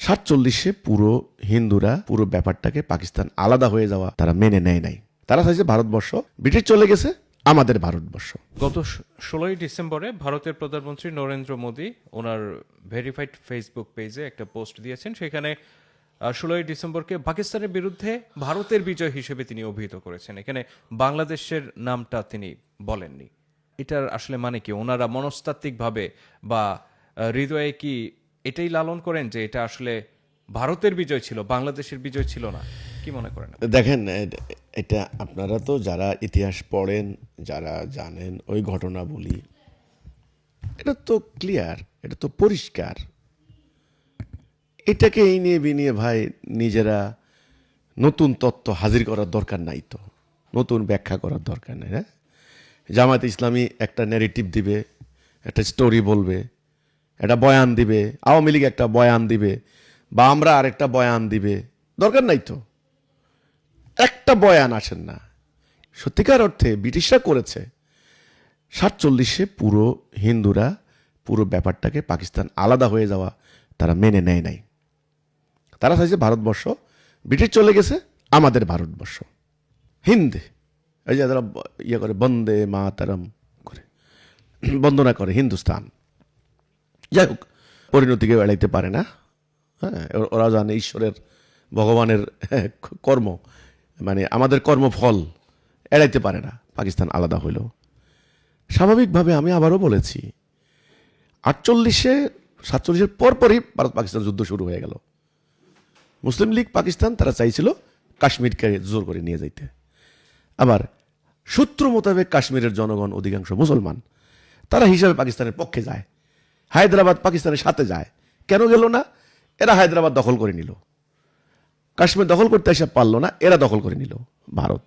সাতচল্লিশে পুরো হিন্দুরা পুরো ব্যাপারটাকে পাকিস্তান আলাদা হয়ে যাওয়া তারা মেনে নেয় নাই। তারা চাইছে ভারতবর্ষ ব্রিটিশ চলে গেছে, আমাদের ভারতবর্ষ। গত 16ই ডিসেম্বরে ভারতের প্রধানমন্ত্রী নরেন্দ্র মোদী ওনার ভেরিফাইড ফেসবুক পেজে একটা পোস্ট দিয়েছেন। সেখানে 16ই ডিসেম্বরকে পাকিস্তানের বিরুদ্ধে ভারতের বিজয় হিসেবে তিনি অভিহিত করেছেন। এখানে বাংলাদেশের নামটা তিনি বলেননি। এটার আসলে মানে কি? ওনারা মনস্তাত্ত্বিকভাবে বা হৃদয়ে কি এটাই লালন করেন যে এটা আসলে ভারতের বিজয় ছিল, বাংলাদেশের বিজয় ছিল না? কি মনে করেন? দেখেন, এটা আপনারা তো যারা ইতিহাস পড়েন, যারা জানেন ওই ঘটনাবলী, এটা তো ক্লিয়ার, এটা তো পরিষ্কার। এটাকে এই নিয়ে বিনিয়ে ভাই নিজেরা নতুন তত্ত্ব হাজির করার দরকার নাই, তো নতুন ব্যাখ্যা করার দরকার নেই। হ্যাঁ, জামায়াতে ইসলামী একটা ন্যারেটিভ দিবে, একটা স্টোরি বলবে, একটা বয়ান দিবে, আওয়ামী লীগ একটা বয়ান দিবে, বা আমরা আরেকটা বয়ান দিবে, দরকার নাই তো। একটা বয়ান আসেন না। সত্যিকার অর্থে ব্রিটিশরা করেছে, সাতচল্লিশে পুরো হিন্দুরা পুরো ব্যাপারটাকে পাকিস্তান আলাদা হয়ে যাওয়া তারা মেনে নেয় নাই। তারা চাইছে ভারতবর্ষ ব্রিটিশ চলে গেছে, আমাদের ভারতবর্ষ। হিন্দ এই যে তারা ইয়ে করে বন্দে মাতরম করে বন্দনা করে হিন্দুস্তান। যাই হোক, পরিণতিকে এড়াইতে পারে না। হ্যাঁ, ওরা জানে ঈশ্বরের ভগবানের কর্ম, মানে আমাদের কর্মফল এড়াইতে পারে না। পাকিস্তান আলাদা হইল স্বাভাবিকভাবে। আমি আবারও বলেছি, 47-47 পরপরই ভারত পাকিস্তান যুদ্ধ শুরু হয়ে গেল। মুসলিম লীগ পাকিস্তান তারা চাইছিল কাশ্মীরকে জোর করে নিয়ে যাইতে। আবার সূত্র মোতাবেক কাশ্মীরের জনগণ অধিকাংশ মুসলমান, তারা হিসাবে পাকিস্তানের পক্ষে যায়। হায়দ্রাবাদ পাকিস্তানের সাথে যায়। কেন গেল না? এরা হায়দ্রাবাদ দখল করে নিল, কাশ্মীর দখল করতে এসে পারল না, এরা দখল করে নিল ভারত।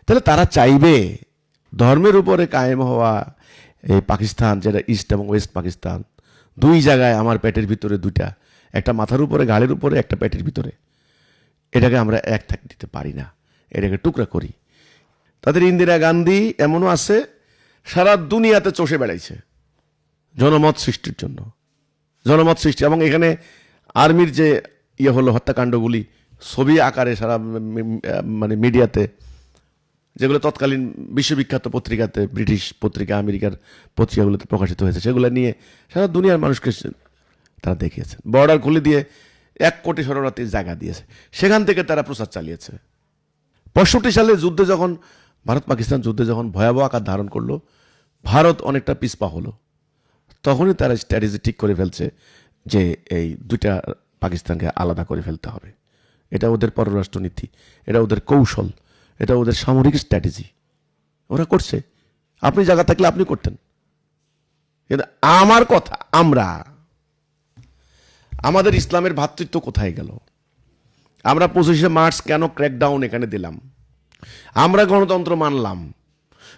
তাহলে তারা চাইবে ধর্মের উপরে কায়েম হওয়া এই পাকিস্তান, যেটা ইস্ট এবং ওয়েস্ট পাকিস্তান, দুই জায়গায় আমার পেটের ভিতরে দুইটা, একটা মাথার উপরে, গালের উপরে, একটা পেটের ভিতরে। এটাকে আমরা এক থাকতে দিতে পারি না, এটাকে টুকরা করি। তাদের ইন্দিরা গান্ধী এমনও আছে, সারা দুনিয়াতে চষে বেড়াইছে জনমত সৃষ্টির জন্য, জনমত সৃষ্টি। এবং এখানে আর্মির যে ইয়ে হলো হত্যাকাণ্ডগুলি ছবি আকারে সারা মানে মিডিয়াতে, যেগুলো তৎকালীন বিশ্ববিখ্যাত পত্রিকাতে, ব্রিটিশ পত্রিকা, আমেরিকার পত্রিকাগুলোতে প্রকাশিত হয়েছে, সেগুলো নিয়ে সারা দুনিয়ার মানুষকে তারা দেখিয়েছে। বর্ডার খুলে দিয়ে 1 কোটি শরণার্থীর জায়গা দিয়েছে, সেখান থেকে তারা প্রচার চালিয়েছে। 65 সালে যুদ্ধে যখন ভারত পাকিস্তান যুদ্ধে যখন ভয়াবহ আকার ধারণ করলো, ভারত অনেকটা পিছপা হলো, তখনই তারা স্ট্র্যাটেজি ঠিক করে ফেলছে যে এই দুইটা পাকিস্তানকে আলাদা করে ফেলতে হবে। এটা ওদের পররাষ্ট্রনীতি, এটা ওদের কৌশল, এটা ওদের সামরিক স্ট্র্যাটেজি। ওরা করছে। আপনি জায়গা থাকলে আপনি করতেন। কিন্তু আমার কথা, আমাদের ইসলামের ভ্রাতৃত্ব কোথায় গেল? আমরা 25শে মার্চ কেন ক্র্যাকডাউন এখানে দিলাম? আমরা গণতন্ত্র মানলাম।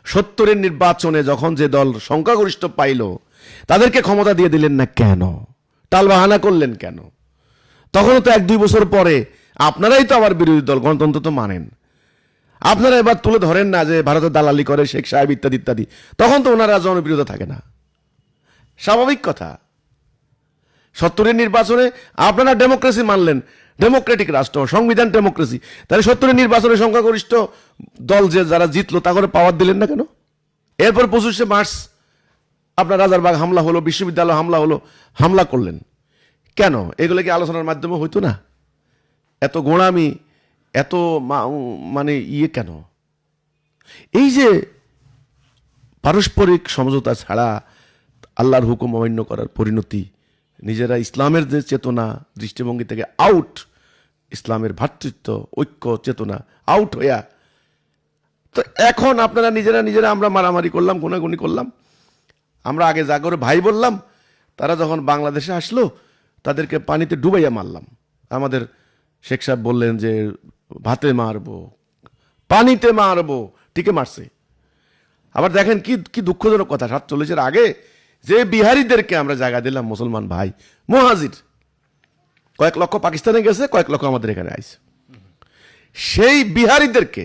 70-এর নির্বাচনে যখন যে দল সংখ্যাগরিষ্ঠ পাইল, তাদেরকে ক্ষমতা দিয়ে দিলেন না কেন? টালবাহানা করলেন কেন? তখনও তো 1-2 বছর পরে আপনারাই তো আবার বিরোধী দল, গণতন্ত্র তো মানেন। আপনারা এবার তুলে ধরেন না যে ভারতের দালালি করে শেখ সাহেব ইত্যাদি ইত্যাদি, তখন তো ওনারা জনবিরোধী থাকে না। স্বাভাবিক কথা। 70-এর নির্বাচনে আপনারা ডেমোক্রেসি মানলেন, ডেমোক্রেটিক রাষ্ট্র, সংবিধান ডেমোক্রেসি। তাহলে 70-এর নির্বাচনে সংখ্যাগরিষ্ঠ দল যে যারা জিতলো, তা করে পাওয়ার দিলেন না কেন? এরপর 25শে মার্চ আপনার রাজারবাগ হামলা হলো, বিশ্ববিদ্যালয় হামলা হলো, হামলা করলেন কেন? এগুলো কি আলোচনার মাধ্যমে হইতো না? এত গোঁড়ামি, এত মানে ইয়ে কেন? এই যে পারস্পরিক সমঝোতা ছাড়া আল্লাহর হুকুম অমান্য করার পরিণতি, নিজেরা ইসলামের যে চেতনা দৃষ্টিভঙ্গি থেকে আউট, ইসলামের ভ্রাতৃত্ব ঐক্য চেতনা আউট হইয়া, তো এখন আপনারা নিজেরা আমরা মারামারি করলাম, গুনাগুনি করলাম। আমরা আগে যা করে ভাই বললাম, তারা যখন বাংলাদেশে আসলো তাদেরকে পানিতে ডুবাইয়া মারলাম। আমাদের শেখ সাহেব বললেন যে ভাতে মারবো, পানিতে মারবো, ঠিকই মারছে। আবার দেখেন কি দুঃখজনক কথা, 47-এর আগে যে বিহারিদেরকে আমরা জায়গা দিলাম, মুসলমান ভাই মুহাজির, কয়েক লক্ষ পাকিস্তানে গেছে, কয়েক লক্ষ আমাদের এখানে আইছে। সেই বিহারিদেরকে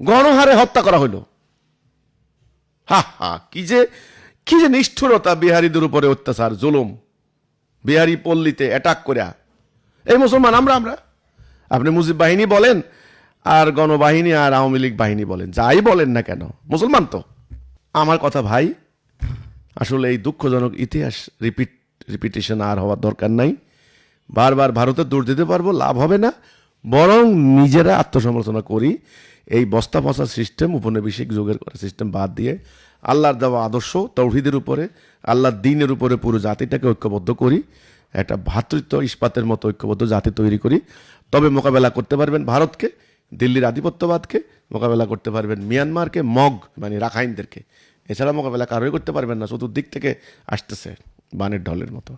গণহারে হত্যা করা হইল। কি যে নিষ্ঠুরতা, বিহারিদের উপরে অত্যাচার, জুলুম, বিহারি পল্লীতে অ্যাটাক করিয়া এই মুসলমান আমরা আমরা আপনি মুজিব বাহিনী বলেন আর গণবাহিনী আর আওয়ামী লীগ বাহিনী বলেন, যাই বলেন না কেন, মুসলমান তো। আমার কথা ভাই, আসলে এই দুঃখজনক ইতিহাস রিপিটেশন আর হওয়ার দরকার নাই। বারবার ভারতের দৌড় দিতে পারবো, লাভ হবে না। বরং নিজেরা আত্মসমালোচনা করি, এই বস্তা পচা সিস্টেম, উপনিবেশিক যুগের করা সিস্টেম বাদ দিয়ে আল্লাহর দেওয়া আদর্শ তৌহিদের উপরে, আল্লাহর দ্বীনের উপরে পুরো জাতিটাকে ঐক্যবদ্ধ করি, একটা ভ্রাতৃত্ব ইস্পাতের মতো ঐক্যবদ্ধ জাতি তৈরি করি। তবে মোকাবেলা করতে পারবেন ভারতকে, দিল্লির আধিপত্যবাদকে, মোকাবেলা করতে পারবেন মিয়ানমারকে, মানে রাখাইনদেরকে। এছাড়া মোকাবেলা কারোই করতে পারবেন না, চতুর্দিক থেকে আসতেছে বানের ঢলের মতো।